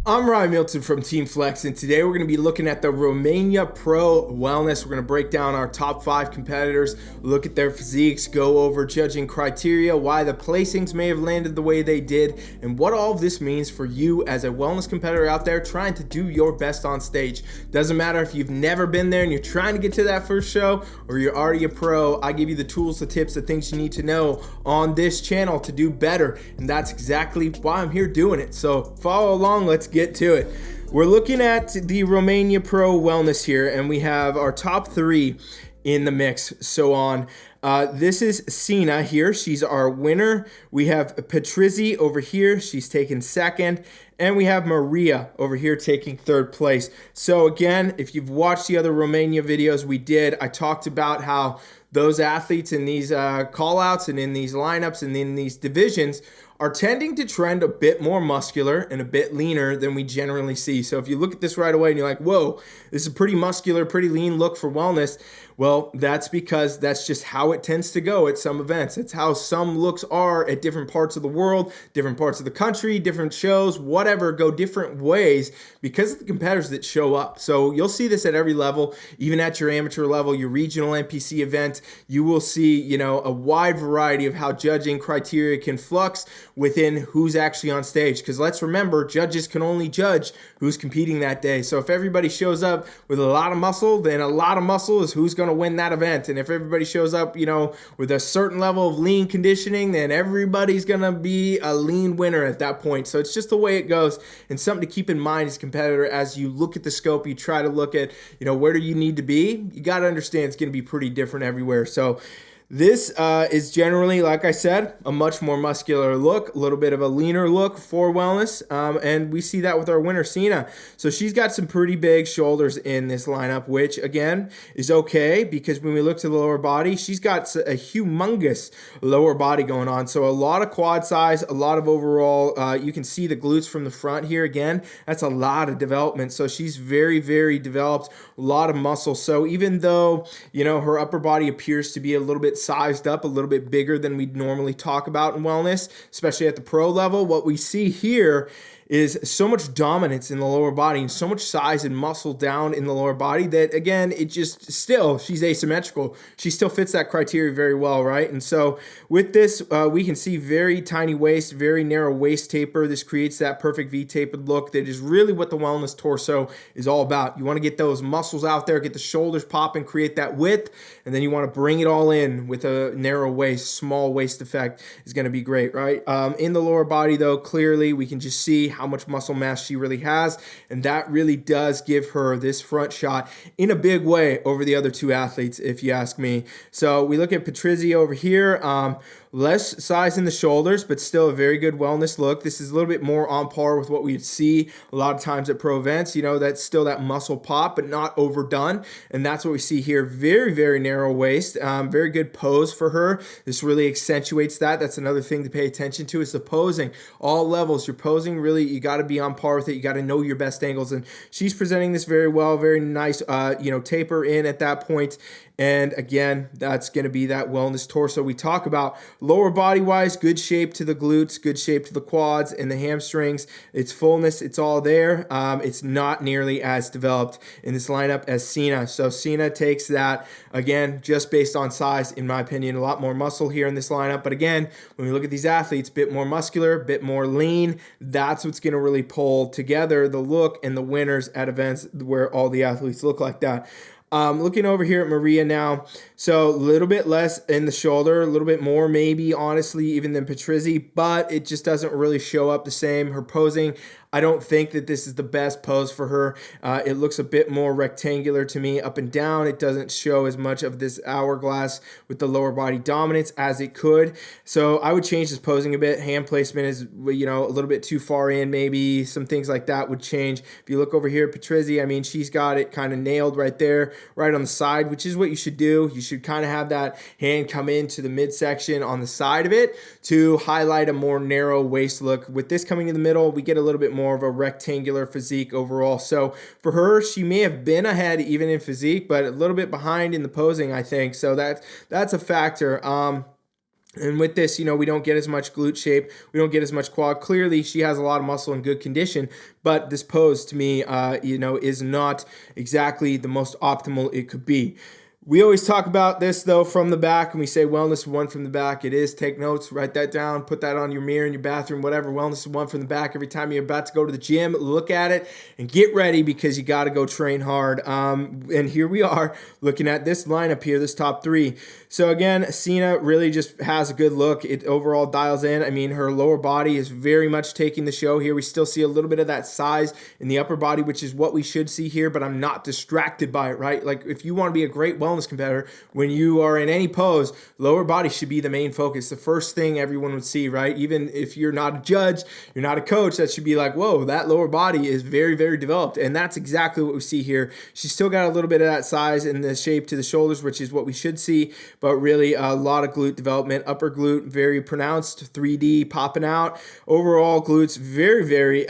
I'm Ryan Milton from Team Flex, and today we're going to be looking at the Romania Pro Wellness. We're going to break down our top 5 competitors, look at their physiques, go over judging criteria, why the placings may have landed the way they did, and what all of this means for you as a wellness competitor out there trying to do your best on stage. Doesn't matter if you've never been there and you're trying to get to that first show, or you're already a pro. I give you the tools, the tips, the things you need to know on this channel to do better, and that's exactly why I'm here doing it. So follow along, let's get to it. We're looking at the Romania Pro Wellness here, and we have our top 3 in the mix. So on this is Sina here, she's our winner. We have Patrizzi over here, she's taken second, and we have Maria over here taking third place. So again, if you've watched the other Romania videos we did, I talked about how those athletes in these call-outs and in these lineups and in these divisions are tending to trend a bit more muscular and a bit leaner than we generally see. So if you look at this right away and you're like, whoa, this is a pretty muscular, pretty lean look for wellness, well, that's because that's just how it tends to go at some events. It's how some looks are at different parts of the world, different parts of the country, different shows, whatever, go different ways because of the competitors that show up. So you'll see this at every level, even at your amateur level, your regional NPC event, you will see, a wide variety of how judging criteria can flux within who's actually on stage. Because let's remember, judges can only judge who's competing that day. So if everybody shows up with a lot of muscle, then a lot of muscle is who's going to win that event. And if everybody shows up, with a certain level of lean conditioning, then everybody's going to be a lean winner at that point. So it's just the way it goes, and something to keep in mind as a competitor as you look at the scope, you try to look at, where do you need to be? You got to understand it's going to be pretty different everywhere. So this is generally, like I said, a much more muscular look, a little bit of a leaner look for wellness, and we see that with our winner, Sina. So she's got some pretty big shoulders in this lineup, which, again, is okay because when we look to the lower body, she's got a humongous lower body going on. So a lot of quad size, a lot of overall, you can see the glutes from the front here. Again, that's a lot of development. So she's very, very developed, a lot of muscle. So even though, her upper body appears to be a little bit sized up, a little bit bigger than we'd normally talk about in wellness, especially at the pro level, what we see here is so much dominance in the lower body and so much size and muscle down in the lower body that, again, it just still, she's asymmetrical. She still fits that criteria very well, right? And so with this, we can see very tiny waist, very narrow waist taper. This creates that perfect V-tapered look that is really what the wellness torso is all about. You want to get those muscles out there, get the shoulders popping, create that width, and then you want to bring it all in with a narrow waist, small waist effect is going to be great, right? In the lower body, though, clearly we can just see how much muscle mass she really has, and that really does give her this front shot in a big way over the other 2 athletes, if you ask me. So we look at Patrizzi over here, less size in the shoulders, but still a very good wellness look. This is a little bit more on par with what we'd see a lot of times at pro events. That's still that muscle pop, but not overdone, and that's what we see here. Very, very narrow waist, very good pose for her. This really accentuates that. That's another thing to pay attention to is the posing. All levels, you're posing really, you got to be on par with it. You got to know your best angles, and she's presenting this very well. Very nice, taper in at that point. And again, that's going to be that wellness torso we talk about. Lower body wise, good shape to the glutes, good shape to the quads and the hamstrings. It's fullness, it's all there. It's not nearly as developed in this lineup as Sina. So Sina takes that, again, just based on size, in my opinion, a lot more muscle here in this lineup. But again, when we look at these athletes, a bit more muscular, a bit more lean, that's what's going to really pull together the look and the winners at events where all the athletes look like that. Looking over here at Maria now, so a little bit less in the shoulder, a little bit more maybe, honestly, even than Patrizzi, but it just doesn't really show up the same. Her posing, I don't think that this is the best pose for her. It looks a bit more rectangular to me up and down. It doesn't show as much of this hourglass with the lower body dominance as it could. So I would change this posing a bit. Hand placement is, a little bit too far in maybe. Some things like that would change. If you look over here at Patrizzi, I mean, she's got it kind of nailed right there, right on the side, which is what you should do. You should kind of have that hand come into the midsection on the side of it to highlight a more narrow waist look. With this coming in the middle, we get a little bit more of a rectangular physique overall. So for her, she may have been ahead even in physique, but a little bit behind in the posing, I think. So that's a factor. And with this, you know, we don't get as much glute shape. We don't get as much quad. Clearly, she has a lot of muscle in good condition, but this pose to me, you know, is not exactly the most optimal it could be. We always talk about this, though, from the back, and we say wellness is one from the back. It is. Take notes, write that down, put that on your mirror in your bathroom, whatever. Wellness is one from the back. Every time you're about to go to the gym, look at it and get ready because you got to go train hard. And here we are looking at this lineup here, this top three. So again, Cena really just has a good look. It overall dials in. I mean, her lower body is very much taking the show here. We still see a little bit of that size in the upper body, which is what we should see here, but I'm not distracted by it, right? Like if you want to be a great wellness competitor, when you are in any pose, lower body should be the main focus. The first thing everyone would see, right? Even if you're not a judge, you're not a coach, that should be like, whoa, that lower body is very, very developed. And that's exactly what we see here. She's still got a little bit of that size and the shape to the shoulders, which is what we should see, but really a lot of glute development. Upper glute, very pronounced, 3D popping out. Overall glutes, very, very,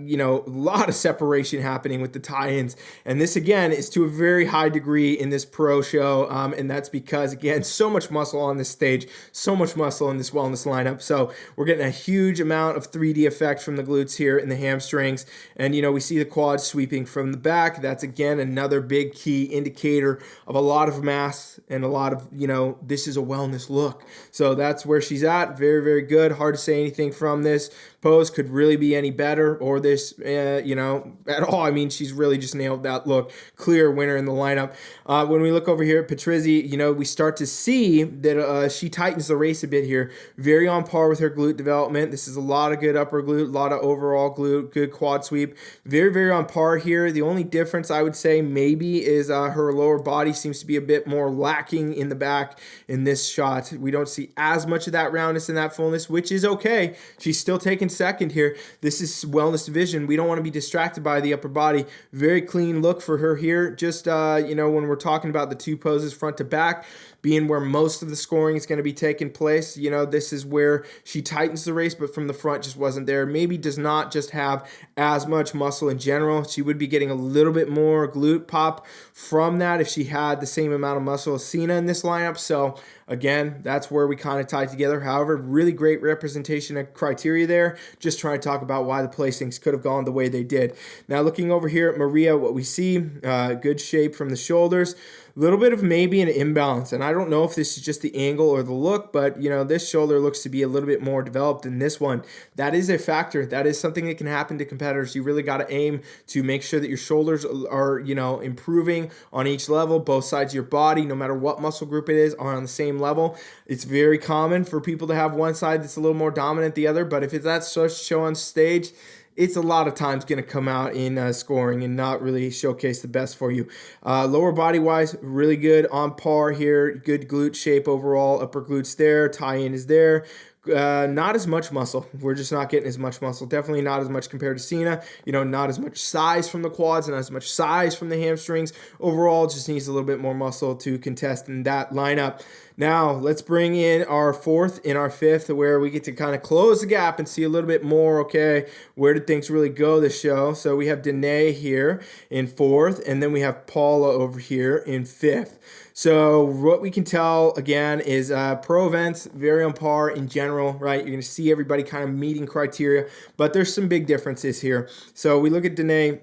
you know, a lot of separation happening with the tie-ins. And this, again, is to a very high degree in this pro show. And that's because, again, so much muscle on this stage, so much muscle in this wellness lineup. So we're getting a huge amount of 3D effect from the glutes here and the hamstrings. And, you know, we see the quads sweeping from the back. That's, again, another big key indicator of a lot of mass and a lot of, you know, this is a wellness look. So that's where she's at. Very, very good. Hard to say anything from this pose could really be any better or this, you know, at all. I mean, she's really just nailed that look. Clear winner in the lineup. When we look over here at Patrizzi, you know, we start to see that she tightens the race a bit here. Very on par with her glute development. This is a lot of good upper glute, a lot of overall glute, good quad sweep. Very, very on par here. The only difference I would say maybe is her lower body seems to be a bit more lacking in the back in this shot. We don't see as much of that roundness and that fullness, which is okay. She's still taking second here. This is wellness division. We don't want to be distracted by the upper body. Very clean look for her here. Just, you know, when we're talking about the two poses front to back, being where most of the scoring is going to be taking place. You know, this is where she tightens the race, but from the front just wasn't there. Maybe does not just have as much muscle in general. She would be getting a little bit more glute pop from that if she had the same amount of muscle as Cena in this lineup. So again, that's where we kind of tie together. However, really great representation of criteria there. Just trying to talk about why the placings could have gone the way they did. Now looking over here at Maria, what we see, good shape from the shoulders. A little bit of maybe an imbalance, and I don't know if this is just the angle or the look, but you know, this shoulder looks to be a little bit more developed than this one. That is a factor. That is something that can happen to competitors. You really got to aim to make sure that your shoulders are, you know, improving on each level. Both sides of your body, no matter what muscle group it is, are on the same level. It's very common for people to have one side that's a little more dominant than the other, but if that starts to show on stage, it's a lot of times going to come out in scoring and not really showcase the best for you. Lower body wise, really good, on par here. Good glute shape overall. Upper glutes there. Tie-in is there. Not as much muscle. We're just not getting as much muscle. Definitely not as much compared to Cena. You know, not as much size from the quads and as much size from the hamstrings. Overall, just needs a little bit more muscle to contest in that lineup. Now, let's bring in our fourth and our fifth, where we get to kind of close the gap and see a little bit more, okay, where did things really go this show? So we have Danae here in fourth, and then we have Paula over here in fifth. So what we can tell, again, is pro events, very on par in general, right? You're going to see everybody kind of meeting criteria, but there's some big differences here. So we look at Danae.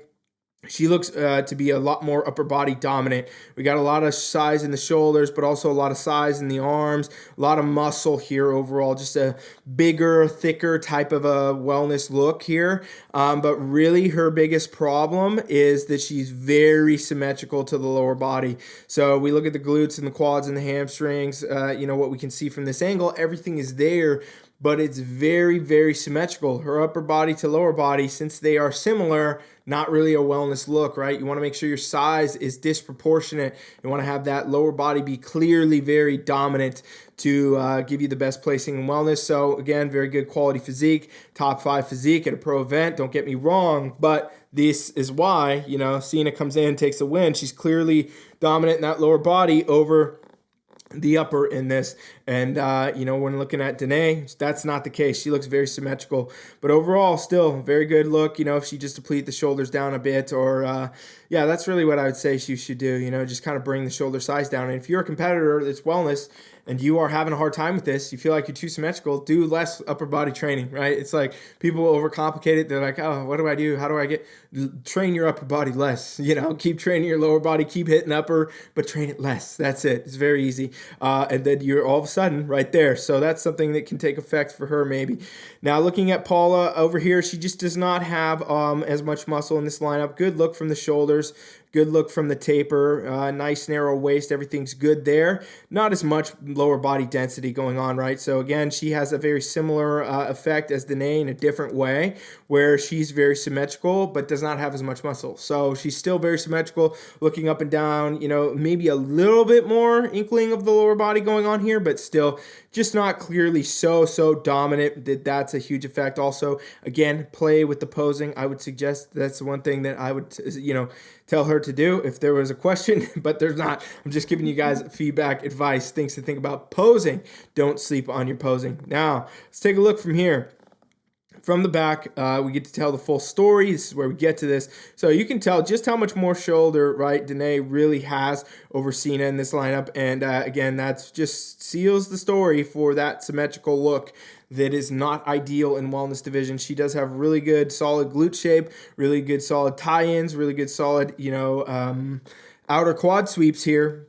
She looks to be a lot more upper body dominant. We got a lot of size in the shoulders, but also a lot of size in the arms, a lot of muscle here overall, just a bigger, thicker type of a wellness look here. But really her biggest problem is that she's very symmetrical to the lower body. So we look at the glutes and the quads and the hamstrings, you know, what we can see from this angle, everything is there, but it's very, very symmetrical. Her upper body to lower body, since they are similar, not really a wellness look, right? You want to make sure your size is disproportionate. You want to have that lower body be clearly very dominant to give you the best placing in wellness. So again, very good quality physique, top 5 physique at a pro event. Don't get me wrong, but this is why, you know, Cena comes in, takes a win. She's clearly dominant in that lower body over the upper in this. And, you know, when looking at Danae, that's not the case. She looks very symmetrical. But overall, still very good look. You know, if she just deplete the shoulders down a bit or, yeah, that's really what I would say she should do. You know, just kind of bring the shoulder size down. And if you're a competitor that's wellness and you are having a hard time with this, you feel like you're too symmetrical, do less upper body training, right? It's like people overcomplicate it. They're like, oh, what do I do? How do I train your upper body less? Keep training your lower body, keep hitting upper, but train it less. That's it. It's very easy. And then you're all of a sudden right there. So that's something that can take effect for her maybe. Now looking at Paula over here, she just does not have as much muscle in this lineup. Good look from the shoulders. Good look from the taper, nice narrow waist, everything's good there. Not as much lower body density going on, right? So again, she has a very similar effect as Danae in a different way, where she's very symmetrical, but does not have as much muscle. So she's still very symmetrical, looking up and down, maybe a little bit more inkling of the lower body going on here, but still just not clearly so dominant that that's a huge effect. Also, again, play with the posing. I would suggest that's the one thing that I would, tell her to do if there was a question, but there's not. I'm just giving you guys feedback, advice, things to think about. Posing. Don't sleep on your posing. Now, let's take a look from here. From the back, we get to tell the full story. This is where we get to this. So you can tell just how much more shoulder, right, Danae really has over Cena in this lineup. And again, that's just seals the story for that symmetrical look that is not ideal in wellness division. She does have really good, solid glute shape, really good, solid tie-ins, really good, solid, outer quad sweeps here.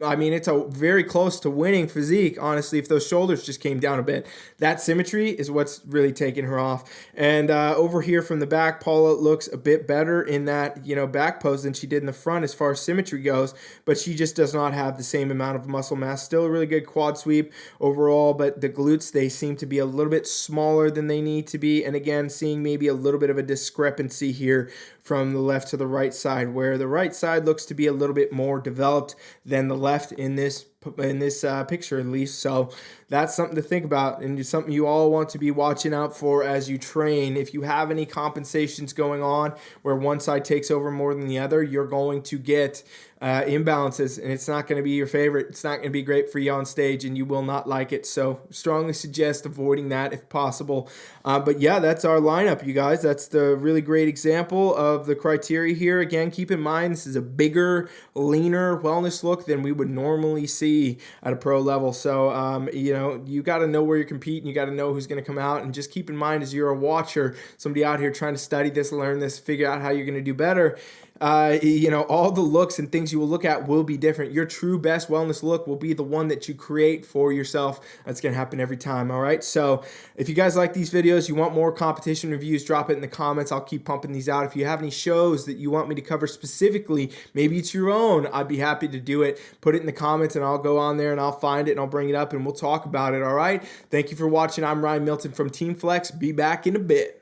I mean, it's very close to winning physique, honestly, if those shoulders just came down a bit. That symmetry is what's really taking her off. And over here from the back, Paula looks a bit better in that, back pose than she did in the front as far as symmetry goes, but she just does not have the same amount of muscle mass. Still a really good quad sweep overall, but the glutes, they seem to be a little bit smaller than they need to be. And again, seeing maybe a little bit of a discrepancy here from the left to the right side, where the right side looks to be a little bit more developed than the left in this picture at least. So that's something to think about, and it's something you all want to be watching out for as you train. If you have any compensations going on where one side takes over more than the other, you're going to get imbalances, and it's not going to be your favorite. It's not going to be great for you on stage, and you will not like it. So strongly suggest avoiding that if possible. But yeah, that's our lineup, you guys. That's the really great example of the criteria here. Again, keep in mind, this is a bigger, leaner wellness look than we would normally see at a pro level. So, you got to know where you're competing. You got to know who's going to come out, and just keep in mind as you're a watcher, somebody out here trying to study this, learn this, figure out how you're going to do better. All the looks and things you will look at will be different. Your true best wellness look will be the one that you create for yourself. That's going to happen every time. All right. So if you guys like these videos, you want more competition reviews, drop it in the comments. I'll keep pumping these out. If you have any shows that you want me to cover specifically, maybe it's your own, I'd be happy to do it. Put it in the comments and I'll go on there and I'll find it and I'll bring it up and we'll talk about it. All right. Thank you for watching. I'm Ryan Milton from Team Flex. Be back in a bit.